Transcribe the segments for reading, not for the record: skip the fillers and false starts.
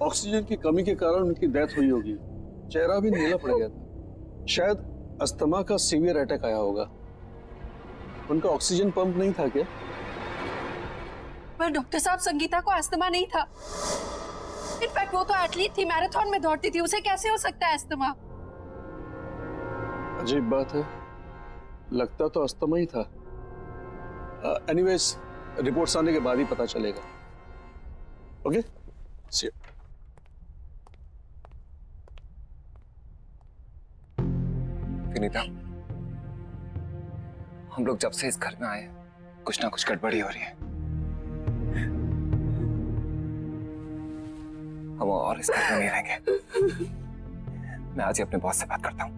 Oxygen की कमी के कारण उनकी डेथ हुई होगी। चेहरा भी नीला पड़ गया था। शायद अस्थमा का सीवियर अटैक आया होगा। उनका ऑक्सीजन पंप नहीं था क्या? पर डॉक्टर साहब, संगीता को अस्थमा नहीं था। इनफैक्ट वो तो एथलीट थी, मैराथन में दौड़ती थी, उसे कैसे हो सकता है अस्थमा? अजीब बात है, लगता तो अस्थमा ही था। एनीवेज, रिपोर्ट्स आने के बाद ही पता चलेगा। Okay, C you. विनीता, हम लोग जब से इस घर में आए कुछ ना कुछ गड़बड़ी हो रही है। हम और इस घर में नहीं रहेंगे। मैं आज ही अपने बॉस से बात करता हूँ।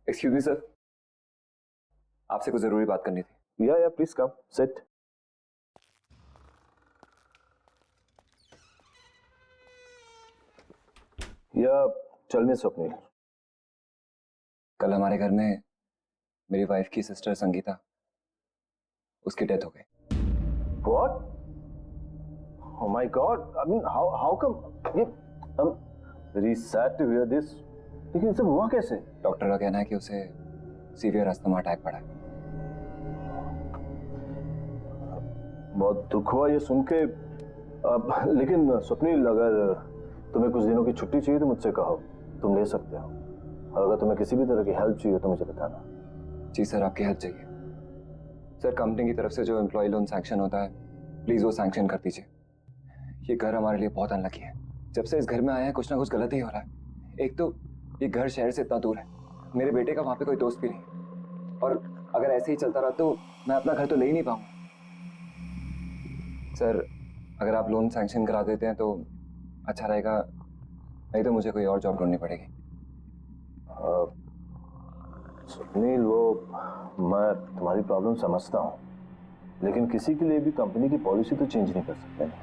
एक्सक्यूज मी सर, आपसे कुछ जरूरी बात करनी थी। या प्लीज कम सिट। या चल में स्वप्निल। कल हमारे घर में मेरी वाइफ की सिस्टर संगीता, उसकी डेथ हो गई। What? Oh my God! I mean, how come? ये I'm very sad to hear this. लेकिन सब हुआ कैसे? डॉक्टर का कहना है कि उसे सीवियर अस्थमा अटैक पड़ा है। बहुत दुख हुआ ये सुन के। लेकिन स्वप्निल, अगर तुम्हें कुछ दिनों की छुट्टी चाहिए तो मुझसे कहो, तुम ले सकते हो। और अगर तुम्हें किसी भी तरह की हेल्प चाहिए तो मुझे बताना। जी सर, आपकी हेल्प चाहिए। सर, कंपनी की तरफ से जो एम्प्लॉय लोन सैंक्शन होता है, प्लीज वो सैंक्शन कर दीजिए। ये घर हमारे लिए बहुत अनलकी है। जब से इस घर में आए हैं कुछ ना कुछ गलत ही हो रहा है। एक तो ये घर शहर से इतना दूर है, मेरे बेटे का वहां पे कोई दोस्त भी नहीं, और अगर ऐसे ही चलता रहा तो मैं अपना घर तो ले ही नहीं पाऊंगा। सर, अगर आप लोन सैंक्शन करा देते हैं तो अच्छा रहेगा, नहीं तो मुझे कोई और जॉब ढूंढनी पड़ेगी। सुनील, वो मैं तुम्हारी प्रॉब्लम समझता हूँ, लेकिन किसी के लिए भी कंपनी की पॉलिसी तो चेंज नहीं कर सकते ना।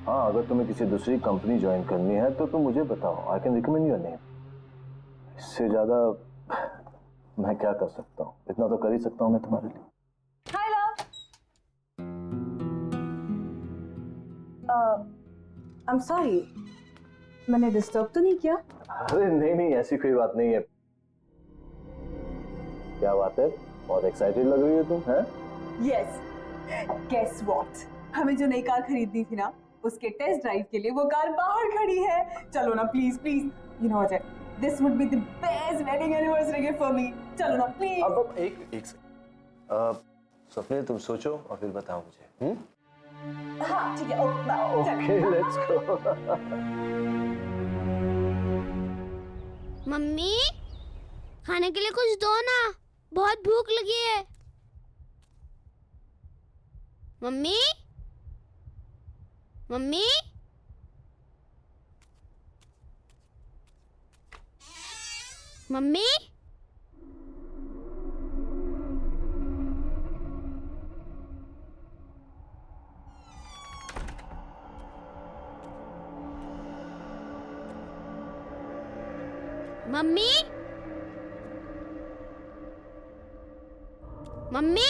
हाँ, अगर तुम्हें किसी दूसरी कंपनी ज्वाइन करनी है तो तुम मुझे बताओ, I can recommend your name. इससे ज्यादा मैं क्या कर सकता हूँ? इतना तो कर ही सकता हूँ मैं तुम्हारे लिए। हाय लव। आई एम सॉरी, मैंने डिस्टर्ब तो नहीं किया? अरे नहीं, ऐसी कोई बात नहीं है। क्या बात है, बहुत एक्साइटेड लग रही हो तुम, हैं? यस, गेस व्हाट, हमें जो नई कार खरीदनी थी ना, उसके टेस्ट ड्राइव के लिए वो कार बाहर खड़ी है। चलो ना please please, you know Ajay, this would be the best wedding anniversary gift for me. चलो ना प्लीज। अब एक स्वप्निल, तुम सोचो और फिर बताओ मुझे। हाँ ठीक है, ओके लेट्स गो। मम्मी, खाने के लिए कुछ दो ना, बहुत भूख लगी है। Mummy, mummy, mummy, mummy, mummy,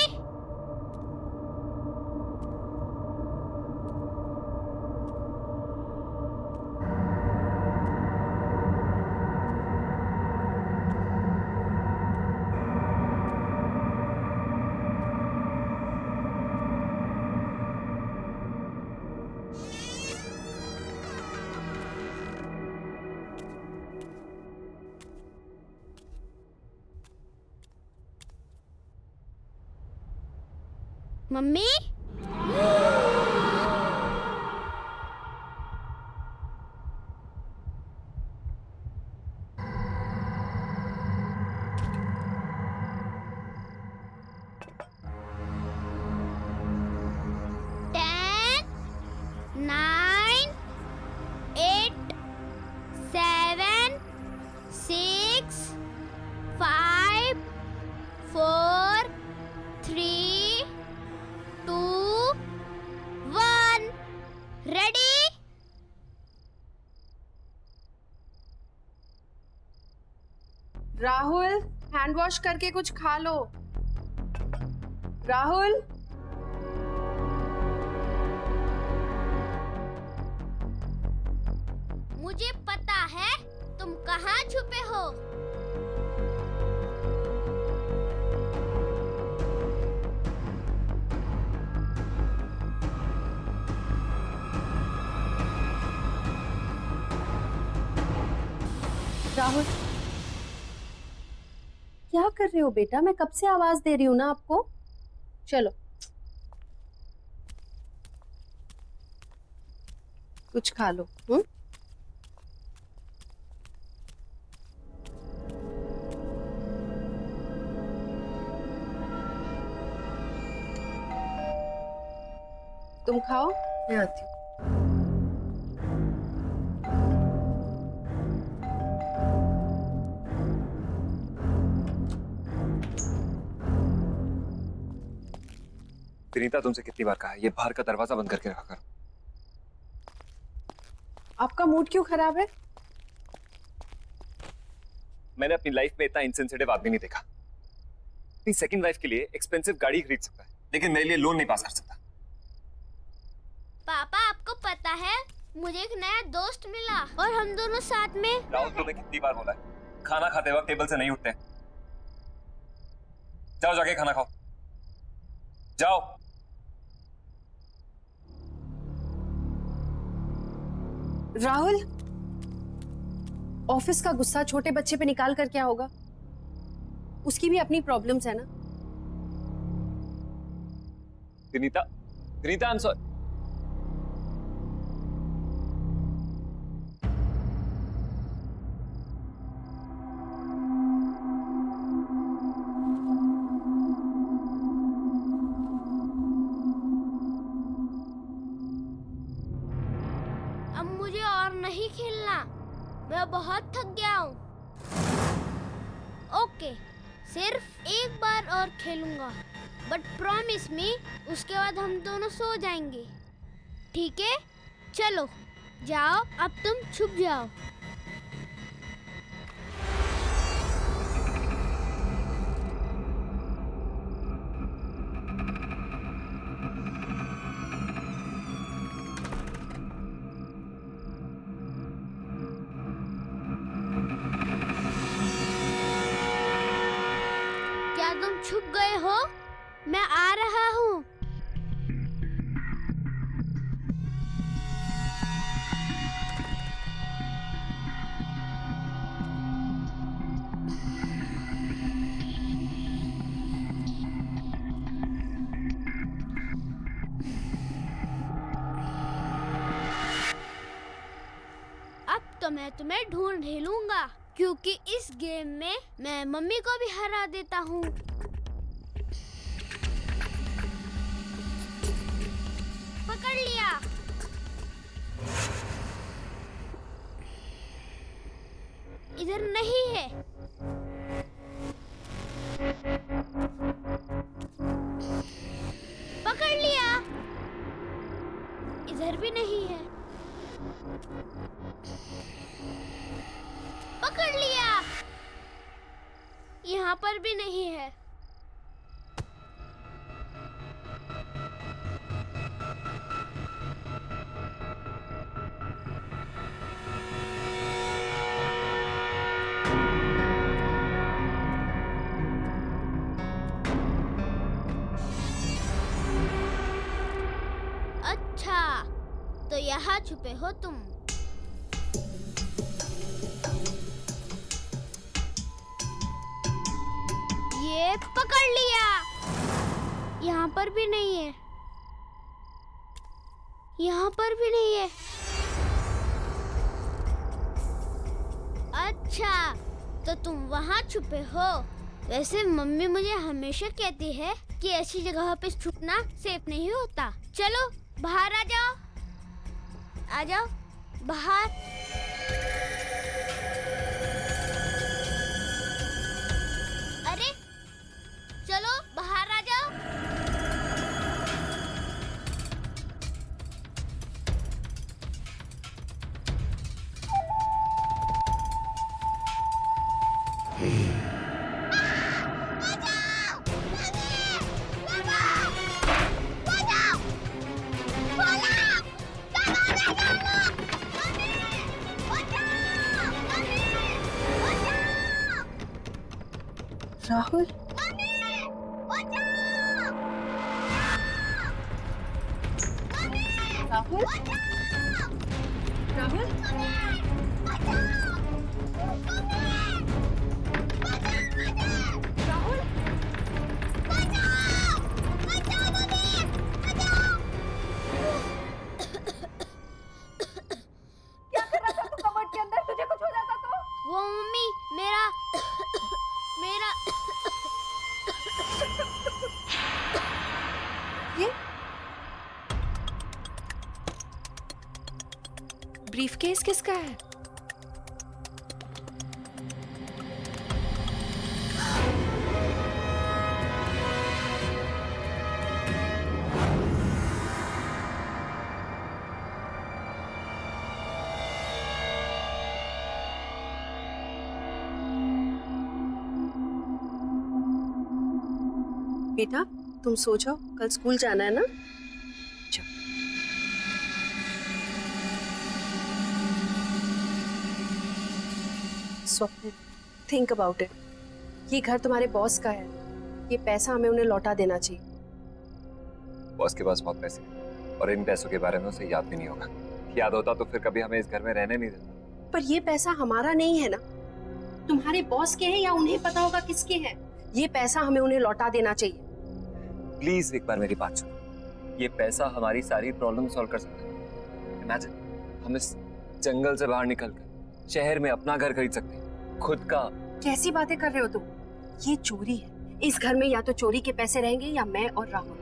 mummy, ready? Rahul, hand wash करके कुछ खा लो। राहुल, मुझे पता है तुम कहाँ छुपे हो। राहुल, क्या कर रहे हो बेटा? मैं कब से आवाज दे रही हूँ ना आपको। चलो, कुछ खा लो। तुम खाओ, मैं आती हूँ। विनीता, तुमसे कितनी बार कहा है ये बाहर का दरवाजा बंद करके रखा करो। आपका मूड क्यों खराब है? मैंने अपनी लाइफ में इतना इनसेंसिटिव आदमी नहीं देखा। अपनी सेकंड वाइफ के लिए एक्सपेंसिव गाड़ी खरीद सकता है, लेकिन मेरे लिए लोन नहीं पास कर सकता। पापा, आपको पता है मुझे एक नया दोस्त मिला और हम दोनों साथ में। राहुल, तुम्हें कितनी बार बोला है खाना खाते वक्त टेबल से नहीं उठते। जाओ, जाके खाना खाओ, जाओ। राहुल, ऑफिस का गुस्सा छोटे बच्चे पे निकाल कर क्या होगा? उसकी भी अपनी प्रॉब्लम्स है ना। Vinita, Vinita, I am sorry. अब मुझे और नहीं खेलना, मैं बहुत थक गया हूँ। ओके, सिर्फ एक बार और खेलूंगा, बट प्रॉमिस मी उसके बाद हम दोनों सो जाएंगे, ठीक है? चलो जाओ, अब तुम छुप जाओ। क्या तुम छुप गए हो? मैं आ रहा हूँ। अब तो मैं तुम्हें ढूंढ ही लूंगा, क्योंकि इस गेम में मैं मम्मी को भी हरा देता हूँ। पकड़ लिया। इधर नहीं है। पकड़ लिया। इधर भी नहीं है। पकड़ लिया। यहाँ पर भी नहीं है। अच्छा, तो यहाँ छुपे हो तुम। ये पकड़ लिया। यहाँ पर भी नहीं है। यहाँ पर भी नहीं है। अच्छा, तो तुम वहाँ छुपे हो। वैसे मम्मी मुझे हमेशा कहती है कि ऐसी जगह पे छुपना सेफ नहीं होता। चलो बाहर आ जाओ। आ जाओ बाहर। अरे चलो बाहर आ जाओ। राहुल राहुल राहुल राहुल क्या कर रहा था तू कबर्ड के अंदर? तुझे कुछ हो जाता तो? वो मम्मी मेरा मेरा ये ब्रीफकेस किसका है? बेटा तुम सो जाओ, कल स्कूल जाना है ना? स्वप्न, थिंक अबाउट इट। ये घर तुम्हारे बॉस का है, ये पैसा हमें उन्हें लौटा देना चाहिए। बॉस के पास बहुत पैसे हैं और इन पैसों के बारे में उसे याद भी नहीं होगा। याद होता तो फिर कभी हमें इस घर में रहने नहीं देता। पर ये पैसा हमारा नहीं है ना, तुम्हारे बॉस के हैं या उन्हें पता होगा किसके हैं। ये पैसा हमें उन्हें लौटा देना चाहिए। प्लीज एक बार मेरी बात सुनो। ये पैसा हमारी सारी प्रॉब्लम सॉल्व कर सकता है। इमेजिन हम इस जंगल से बाहर निकलकर शहर में अपना घर खरीद सकते हैं, खुद का। कैसी बातें कर रहे हो तुम? ये चोरी है। इस घर में या तो चोरी के पैसे रहेंगे या मैं और राहुल।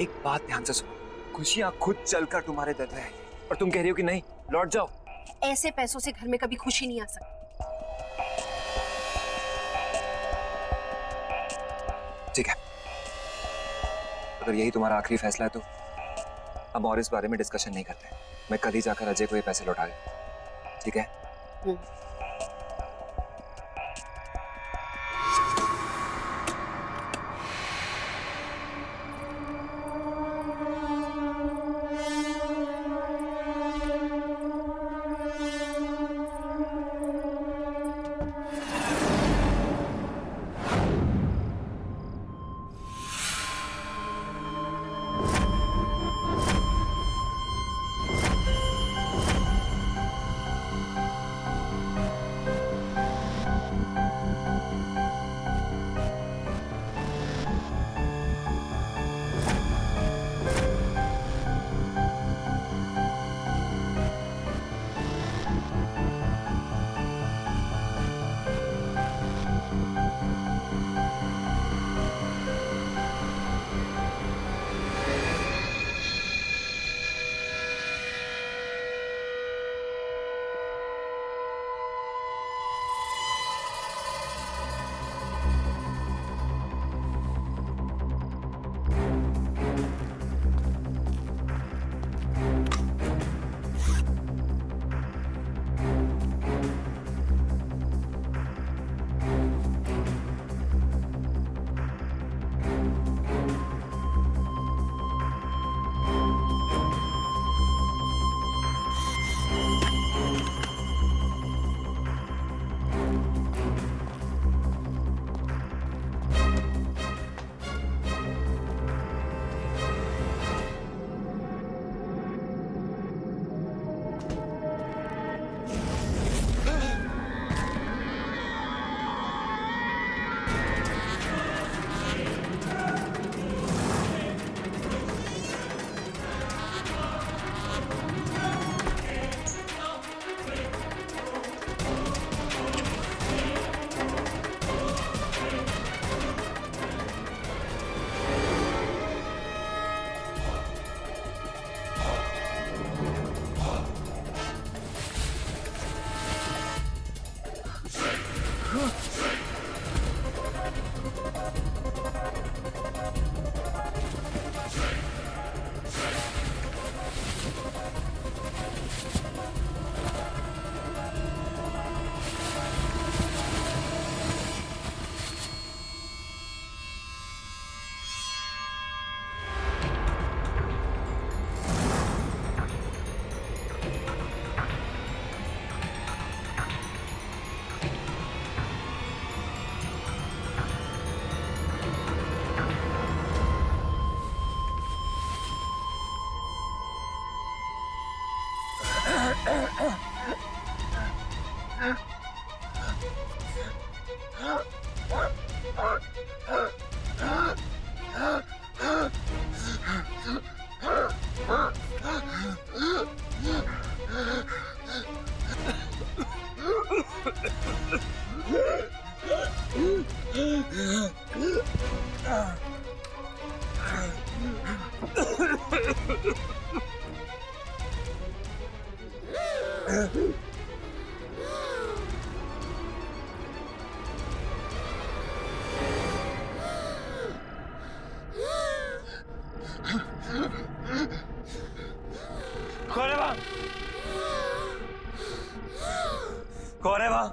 एक बात ध्यान से सुनो, खुशियां खुद चलकर तुम्हारे दर पे आएंगी और तुम कह रही हो कि नहीं, लौट जाओ। ऐसे पैसों से घर में कभी खुशी नहीं आ सकती। ठीक है, अगर यही तुम्हारा आखिरी फैसला है तो हम और इस बारे में डिस्कशन नहीं करते। मैं कल ही जाकर अजय को ये पैसे लौटा दूं, ठीक है? कौन है वहां? कौन है वहां?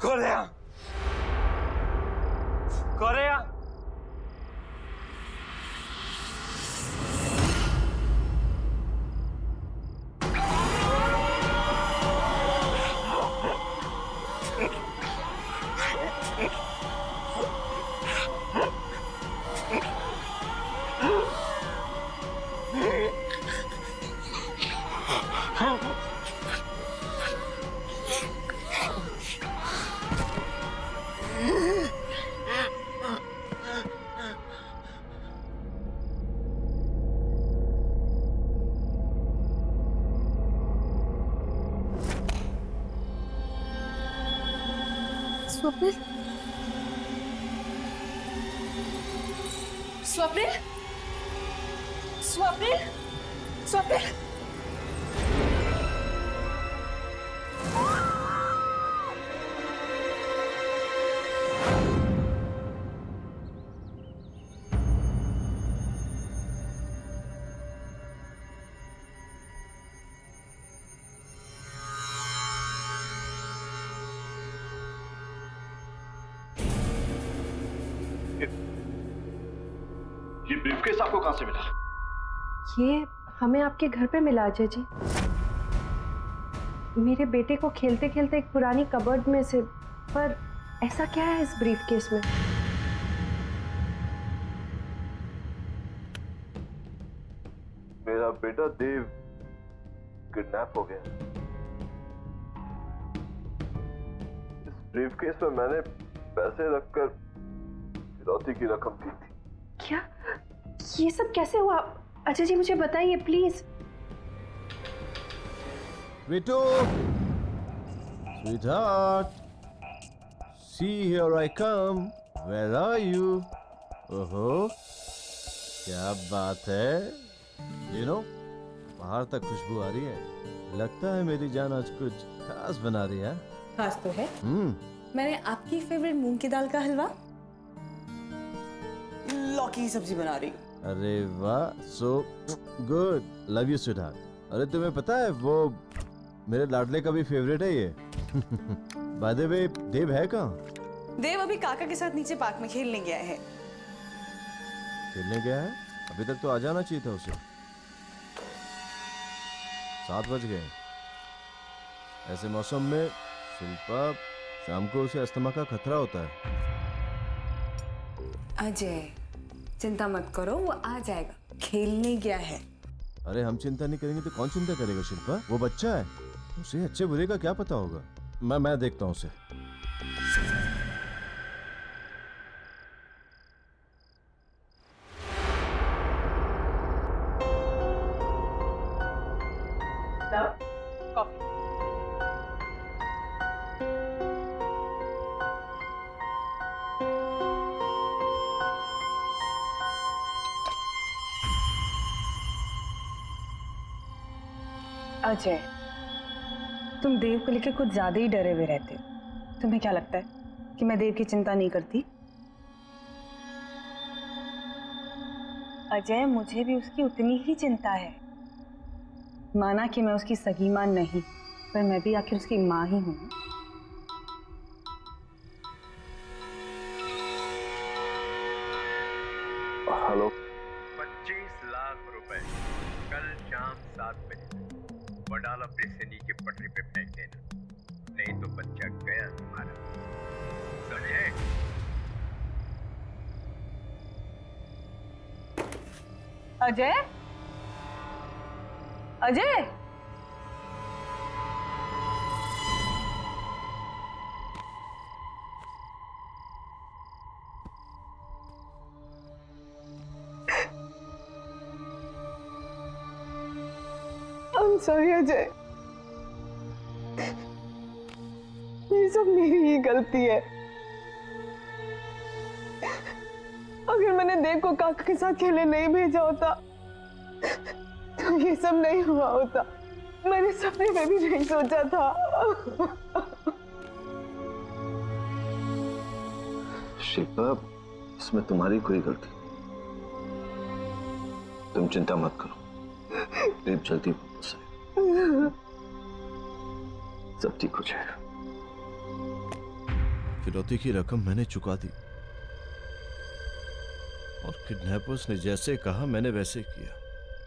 कौन है यहाँ? कौन है यहाँ? स्वप्निल, स्वप्निल, स्वप्निल, स्वप्निल। ये ब्रीफकेस आपको कहां से मिला? ये हमें आपके घर पे मिला अजय जी। मेरे बेटे को खेलते खेलते एक पुरानी कबर्ड में से। पर ऐसा क्या है इस ब्रीफकेस में? मेरा बेटा देव किडनैप हो गया। इस ब्रीफकेस में मैंने पैसे रखकर फिरौती की रकम दी थी। क्या? ये सब कैसे हुआ? अजय जी मुझे बताइए please. Vito, sweetheart, see here I come. Where are you? ओहो, क्या बात है? You know, बाहर तक खुशबू आ रही है। लगता है मेरी जान आज कुछ खास बना रही है। खास तो है। मैंने आपकी फेवरेट मूंग की दाल का हलवा, लौकी की सब्जी बना रही हूँ। अरे वाह, so good. Love you, sweetheart. अरे तुम्हें पता है वो मेरे लाडले का भी फेवरेट है ये। By the way, देव है कहाँ? देव अभी काका के साथ नीचे पार्क में खेलने गया है। खेलने गया है? अभी तक तो आ जाना चाहिए था उसे। 7 बज गए। ऐसे मौसम में शिल्पा, शाम को उसे अस्थमा का खतरा होता है। अजय, चिंता मत करो, वो आ जाएगा। खेलने गया है। अरे हम चिंता नहीं करेंगे तो कौन चिंता करेगा शिल्पा? वो बच्चा है, उसे अच्छे बुरे का क्या पता होगा। मैं देखता हूँ उसे। कॉफी। अजय, तुम देव को लेकर कुछ ज्यादा ही डरे हुए रहते हो। तुम्हें क्या लगता है कि मैं देव की चिंता नहीं करती? अजय, मुझे भी उसकी उतनी ही चिंता है। माना कि मैं उसकी सगी मां नहीं, पर मैं भी आखिर उसकी मां ही हूं। हेलो। 25 लाख रुपए कल शाम 7 बजे वडाला ब्रिज से नीचे पटरी पे फेंक देना, नहीं तो बच्चा गया गया तुम्हारा, समझे? अजय, अजय, I'm sorry अजय, ये सब मेरी ही गलती है। अगर मैंने देव को काका के साथ खेलने नहीं भेजा होता तो ये सब नहीं हुआ होता। मैंने सपने में भी नहीं सोचा था। शिल्पा, इसमें तुम्हारी कोई गलती नहीं। तुम चिंता मत करो, देव जल्दी वापस आएगा, सब ठीक हो जाएगा। फिरौती की रकम मैंने चुका दी और किडनैपर्स ने जैसे कहा मैंने वैसे किया,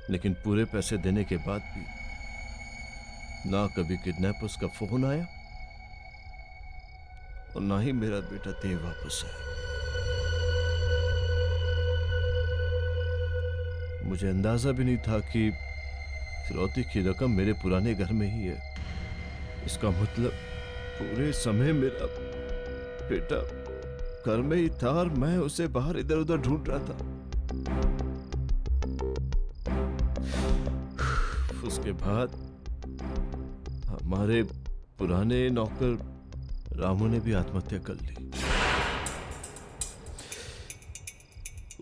लेकिन पूरे पैसे देने के बाद भी ना कभी किडनैपर्स का फोन आया और ना ही मेरा बेटा देव वापस आया। मुझे अंदाजा भी नहीं था कि फिरौती की रकम मेरे पुराने घर में ही है। इसका मतलब पूरे समय मेरा बेटा घर में ही था और मैं उसे बाहर इधर उधर ढूंढ रहा था। उसके बाद हमारे पुराने नौकर रामू ने भी आत्महत्या कर ली।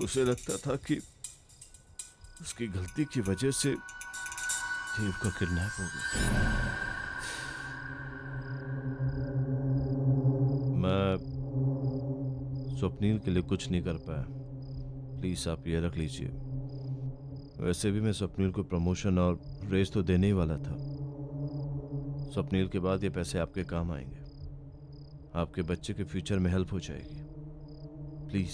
उसे लगता था कि उसकी गलती की वजह से देव का किडनैप हो गया। मैं स्वप्नील के लिए कुछ नहीं कर पाया, प्लीज आप ये रख लीजिए। वैसे भी मैं स्वप्नील को प्रमोशन और रेस तो देने ही वाला था। स्वप्नील के बाद ये पैसे आपके काम आएंगे, आपके बच्चे के फ्यूचर में हेल्प हो जाएगी। प्लीज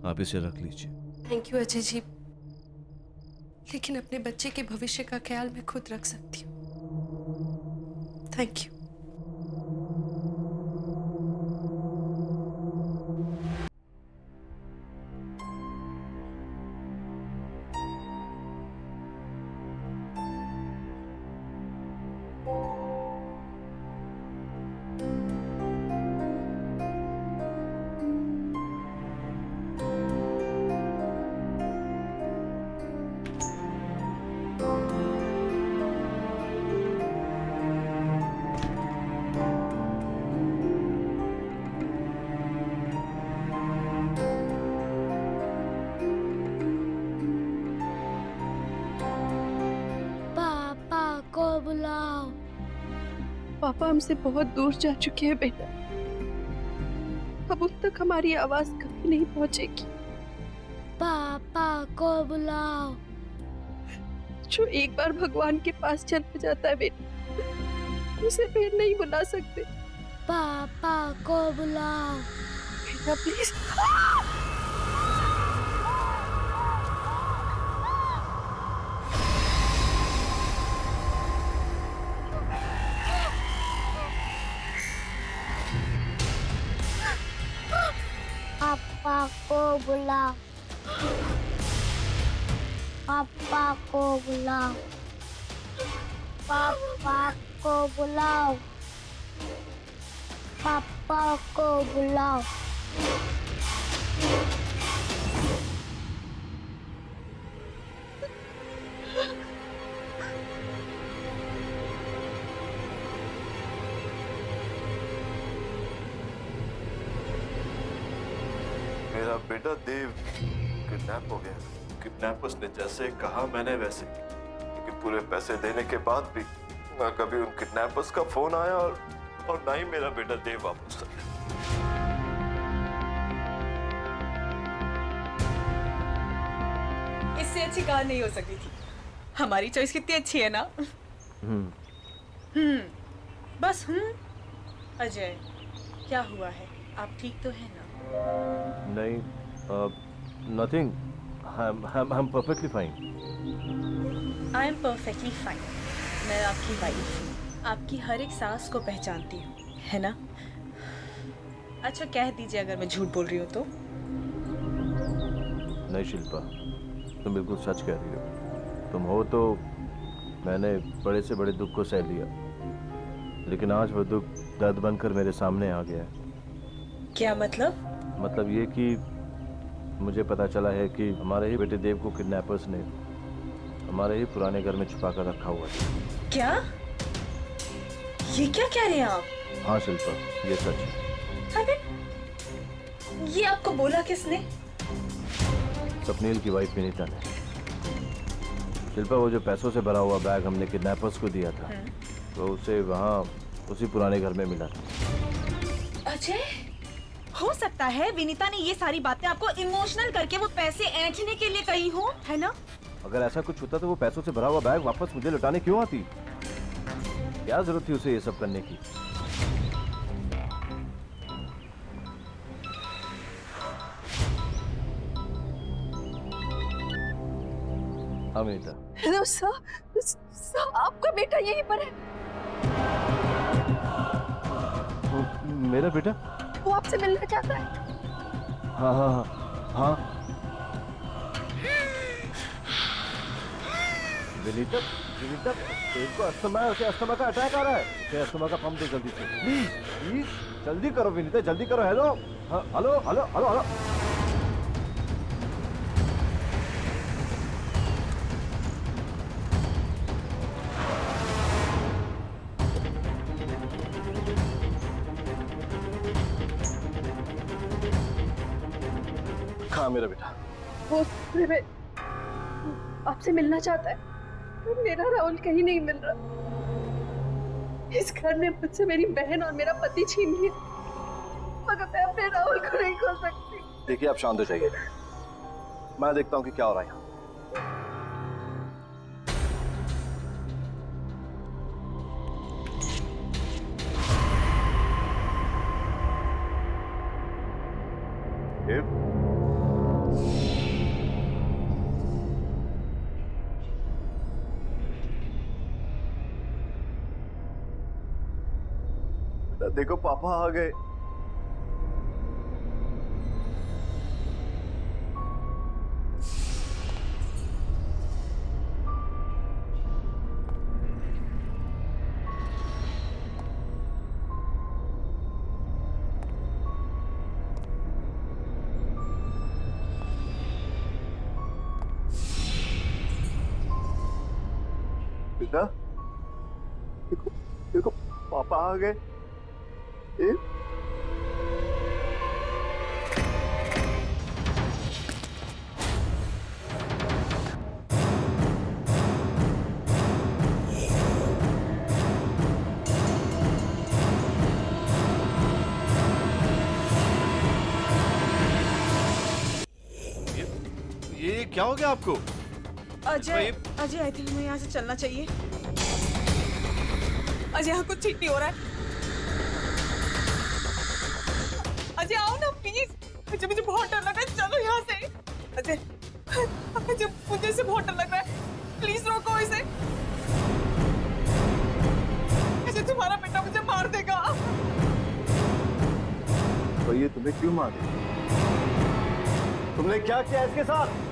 आप इसे रख लीजिए। थैंक यू अजय जी, लेकिन अपने बच्चे के भविष्य का ख्याल मैं खुद रख सकती हूँ। Thank you. पापा हमसे बहुत दूर जा चुके हैं बेटा, अब उन तक हमारी आवाज कभी नहीं पहुंचेगी। पापा को बुलाओ। जो एक बार भगवान के पास चला जाता है बेटा, उसे फिर नहीं बुला सकते। पापा को बुलाओ बेटा प्लीज। पापा को बुलाओ। पापा को बुलाओ। पापा को बुलाओ। पापा को बुलाओ। मेरा बेटा देव किडनैप हो गया। किडनैपर्स ने जैसे कहा मैंने वैसे, लेकिन पूरे पैसे देने के बाद भी ना कभी उन किडनैपर्स का फोन आया और ना ही मेरा बेटा देव वापस आया। इससे अच्छी कार नहीं हो सकती थी। हमारी चॉइस कितनी अच्छी है ना। बस अजय, क्या हुआ है? आप ठीक तो है ना? नहीं, nothing, I am perfectly fine. I am perfectly fine. मैं आपकी वाइफ हूँ, आपकी हर एक सांस को पहचानती हूँ। है ना? अच्छा कह दीजिए अगर मैं झूठ बोल रही हूँ तो। नहीं शिल्पा, तुम बिल्कुल सच कह रही हो। तुम हो तो मैंने बड़े से बड़े दुख को सह लिया, लेकिन आज वो दुख दर्द बनकर मेरे सामने आ गया है। क्या मतलब? मतलब ये कि मुझे पता चला है कि हमारे ही बेटे देव को किडनैपर्स ने हमारे ही पुराने घर में छुपा कर रखा हुआ है। क्या? ये क्या कह रहे हैं आप? हाँ शिल्पा, ये सच है। अरे ये आपको बोला किसने? स्वप्नील की वाइफ विनीता ने। शिल्पा, वो जो पैसों से भरा हुआ बैग हमने किडनैपर्स को दिया था, तो उसे वहाँ उसी पुराने घर में मिला था। अजय, हो सकता है विनीता ने ये सारी बातें आपको इमोशनल करके वो पैसे ऐंठने के लिए कही हो, है ना? अगर ऐसा कुछ होता तो वो पैसों से भरा हुआ बैग वापस मुझे लौटाने क्यों आती? क्या जरूरत थी उसे ये सब करने की? हाँ विनीता। हेलो सर, आपका बेटा यहीं पर है। मेरा बेटा? वो आपसे मिलना चाहता है। हाँ हाँ हाँ हाँ। विनीता, विनीता, तेरे को अस्थमा है, उसे अस्थमा का अटैक आ रहा है। उसे अस्थमा का पंप दे जल्दी से, प्लीज प्लीज जल्दी करो विनीता, जल्दी करो। हेलो, हाँ, हेलो हेलो हेलो हेलो। कहाँ मेरा बेटा? वो आपसे मिलना चाहता है। मेरा राहुल कहीं नहीं मिल रहा। इस घर ने मुझसे मेरी बहन और मेरा पति छीन लिया, मगर मैं अपने राहुल को नहीं खो सकती। देखिए आप शांत हो जाइए, मैं देखता हूँ कि क्या हो रहा है यहाँ। देखो पापा आ गए। बेटा देखो, देखो पापा आ गए। ये क्या हो गया आपको? अजय, अजय आई थिंक हमें यहाँ से चलना चाहिए। अजय यहाँ कुछ ठीक नहीं हो रहा है। अजय आओ ना प्लीज, मुझे बहुत डर लग रहा है। चलो यहाँ से। अजय, अजय मुझे इसे बहुत डर लग रहा है, प्लीज रोको इसे। अजय तुम्हारा बेटा मुझे मार देगा। तो ये तुम्हें क्यों मार देगा? तुमने क्या किया इसके साथ?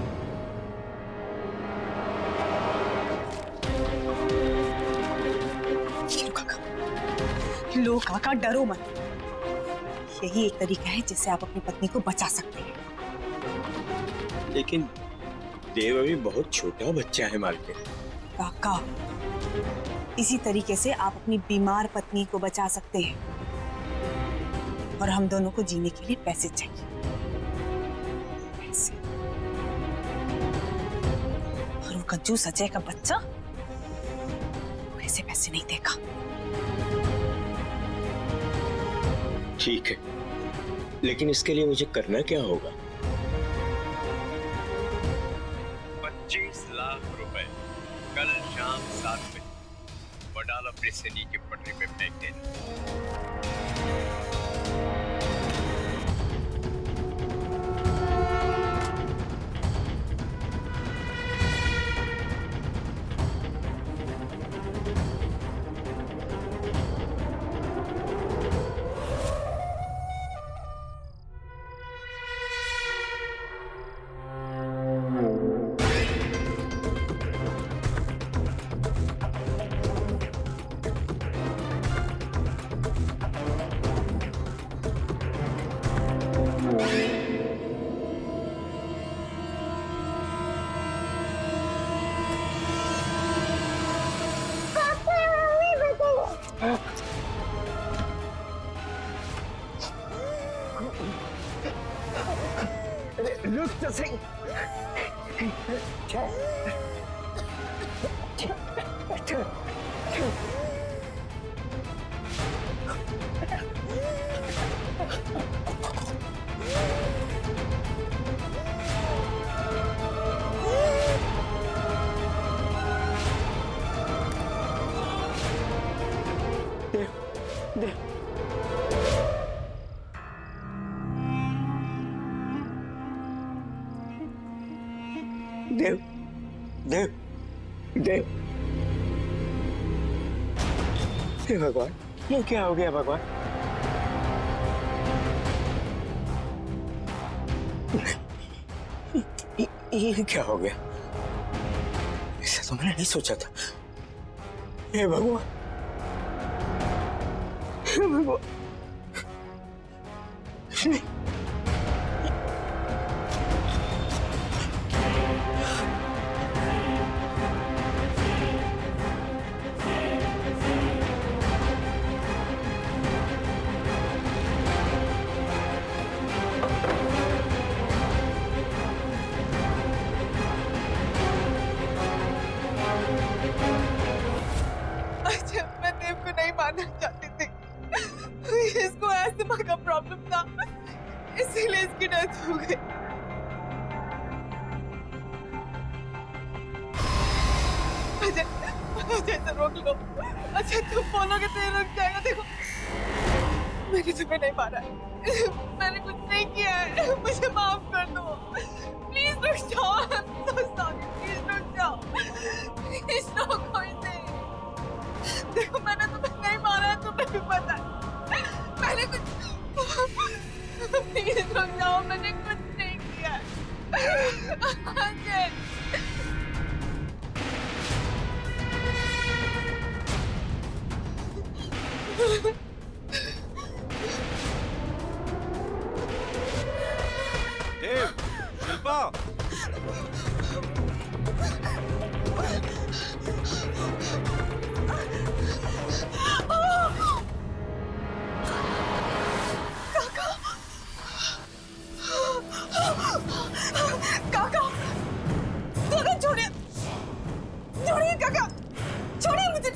लो काका, डरो मत। यही एक तरीका है जिससे आप अपनी पत्नी को बचा सकते हैं। लेकिन देव अभी बहुत छोटा बच्चा है मालकिन। काका, इसी तरीके से आप अपनी बीमार पत्नी को बचा सकते हैं। और हम दोनों को जीने के लिए पैसे चाहिए, पैसे। और वो कंजूस अजय का बच्चा वैसे पैसे नहीं देगा। ठीक है, लेकिन इसके लिए मुझे करना क्या होगा? 25 लाख रुपए कल शाम 7 बजे वडाला ब्रिज से नीचे पटरी पे फेंक देना। रुक तो सही। देव देव देव हे भगवान, ये क्या हो गया भगवान? ये क्या हो गया? ऐसा तो मैंने नहीं सोचा था। हे भगवान, हे भगवान। नहीं। मैं देव को नहीं मानना चाहती थी। इसको अस्थमा का प्रॉब्लम था, इसीलिए इसकी डेथ हो गई। अजय से रोक लो। अच्छा तुम बोलोगे तो ये रुक जाएगा। देखो मैंने तुम्हें नहीं मारा है, मैंने कुछ नहीं किया है, मुझे माफ कर दो। प्लीज रुक जाओ। प्लीज रुक जाओ। प्लीज रोको इसे। देखो मैंने तुम्हें नहीं मारा है, तुम्हें भी पता है। मैंने कुछ प्लीज रुक जाओ, मैंने कुछ नहीं किया है। देव, शिल्पा, काका, काका छोड़िए, छोड़िए काका, छोड़िए मुझे।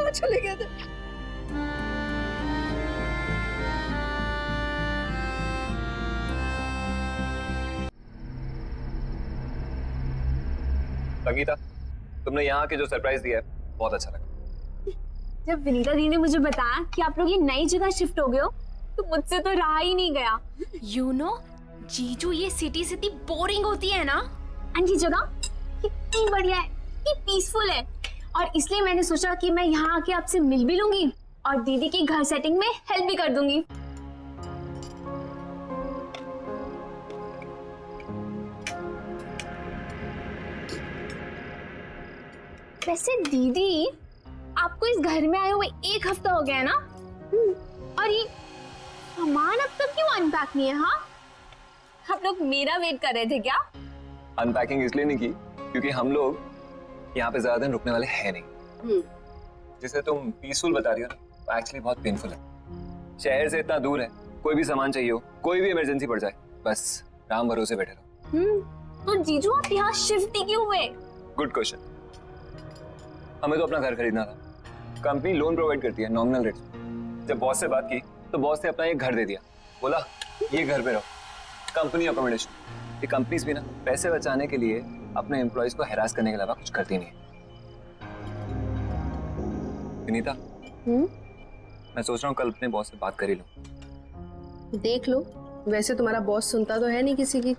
कहाँ चले गए थे? संगीता, तुमने यहाँ के जो सरप्राइज दिया है बहुत अच्छा लगा। जब विनीता दी ने मुझे बताया कि आप लोग ये नई जगह शिफ्ट हो गए हो तो मुझसे तो रहा ही नहीं गया। यू नो जीजू, ये सिटी सिटी बोरिंग होती है ना, एंड ये जगह कितनी बढ़िया है, कितनी पीसफुल है, और इसलिए मैंने सोचा कि मैं यहाँ आके आपसे मिल भी लूंगी और दीदी की घर सेटिंग में हेल्प भी कर दूंगी। वैसे दीदी, आपको इस घर में आए हुए 1 हफ्ता हो गया है ना? और ये सामान अब तक क्यों अनपैक नहीं है? हाँ, आप लोग मेरा वेट कर रहे थे क्या? अनपैकिंग इसलिए नहीं की क्योंकि हम लोग यहाँ पे ज्यादा दिन रुकने वाले हैं नहीं। जिसे तुम पीसफुल बता रही हो ना, एक्चुअली बहुत पेनफुल है। शहर से इतना दूर है, कोई भी सामान चाहिए हो, कोई भी इमरजेंसी पड़ जाए, बस राम भरोसे बैठे रहो। तो जीजू आप यहाँ शिफ्ट ही क्यों हुए? Good question. हमें तो अपना घर खरीदना था। कंपनी लोन प्रोवाइड करती है नॉमिनल रेट। जब बॉस से बात की तो बॉस ने अपना एक घर दे दिया, बोला ये घर पे रहो, कंपनी अकोमोडेशन। ये कंपनीज भी ना पैसे बचाने के लिए अपने एम्प्लॉयज को हैरास करने के अलावा कुछ करती नहीं है। विनीता, मैं सोच रहा हूँ कल अपने बॉस से बात कर ही लूं। देख लो, वैसे तुम्हारा बॉस सुनता तो है नहीं किसी की।